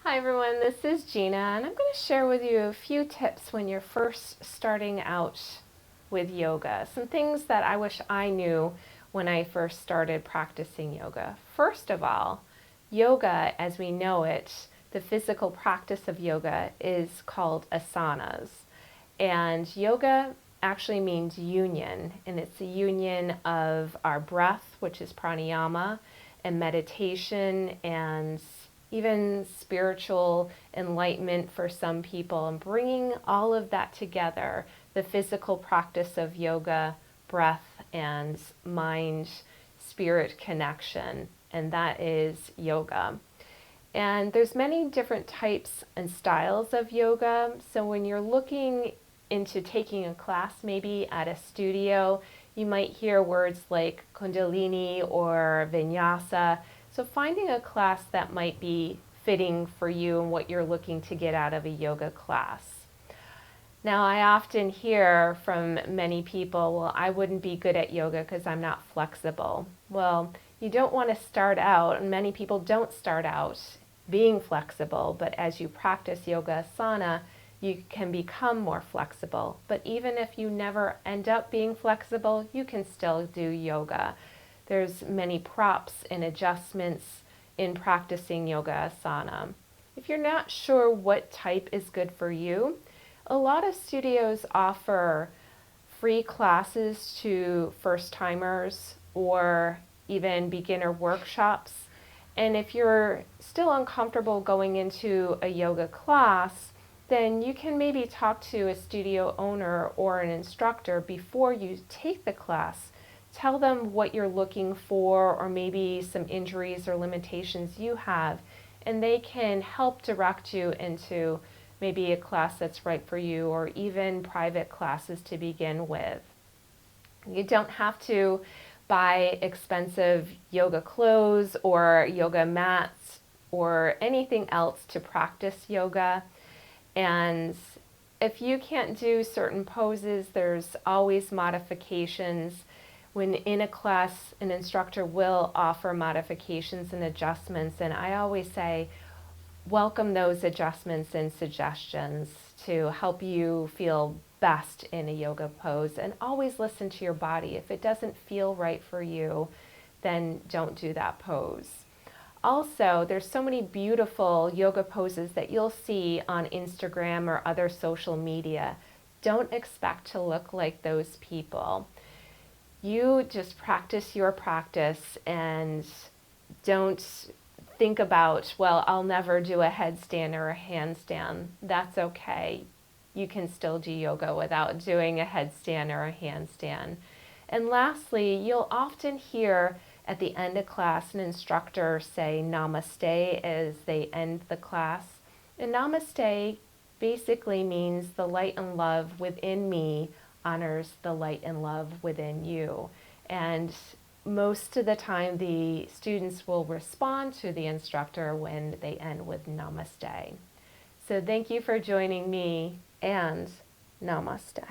Hi everyone, this is Gina and I'm going to share with you a few tips when you're first starting out with yoga. Some things that I wish I knew when I first started practicing yoga. First of all, yoga as we know it, the physical practice of yoga is called asanas. And yoga actually means union, and it's a union of our breath, which is pranayama, and meditation, and even spiritual enlightenment for some people, and bringing all of that together, the physical practice of yoga, breath, and mind spirit connection, and that is yoga. And there's many different types and styles of yoga. So when you're looking into taking a class maybe at a studio, you might hear words like Kundalini or Vinyasa. So finding a class that might be fitting for you and what you're looking to get out of a yoga class. Now, I often hear from many people, well, I wouldn't be good at yoga because I'm not flexible. Well, you don't want to start out, and many people don't start out being flexible, but as you practice yoga asana, you can become more flexible. But even if you never end up being flexible, you can still do yoga. There's many props and adjustments in practicing yoga asana. If you're not sure what type is good for you, a lot of studios offer free classes to first-timers or even beginner workshops. And if you're still uncomfortable going into a yoga class, then you can maybe talk to a studio owner or an instructor before you take the class. Tell them what you're looking for, or maybe some injuries or limitations you have, and they can help direct you into maybe a class that's right for you, or even private classes to begin with. You don't have to buy expensive yoga clothes or yoga mats or anything else to practice yoga. And if you can't do certain poses, there's always modifications. When in a class, an instructor will offer modifications and adjustments, and I always say, welcome those adjustments and suggestions to help you feel best in a yoga pose, and always listen to your body. If it doesn't feel right for you, then don't do that pose. Also, there's so many beautiful yoga poses that you'll see on Instagram or other social media. Don't expect to look like those people. You just practice your practice and don't think about, well, I'll never do a headstand or a handstand. That's okay. You can still do yoga without doing a headstand or a handstand. And lastly, you'll often hear at the end of class an instructor say namaste as they end the class. And namaste basically means the light and love within me honors the light and love within you. And most of the time, the students will respond to the instructor when they end with namaste. So thank you for joining me, and namaste.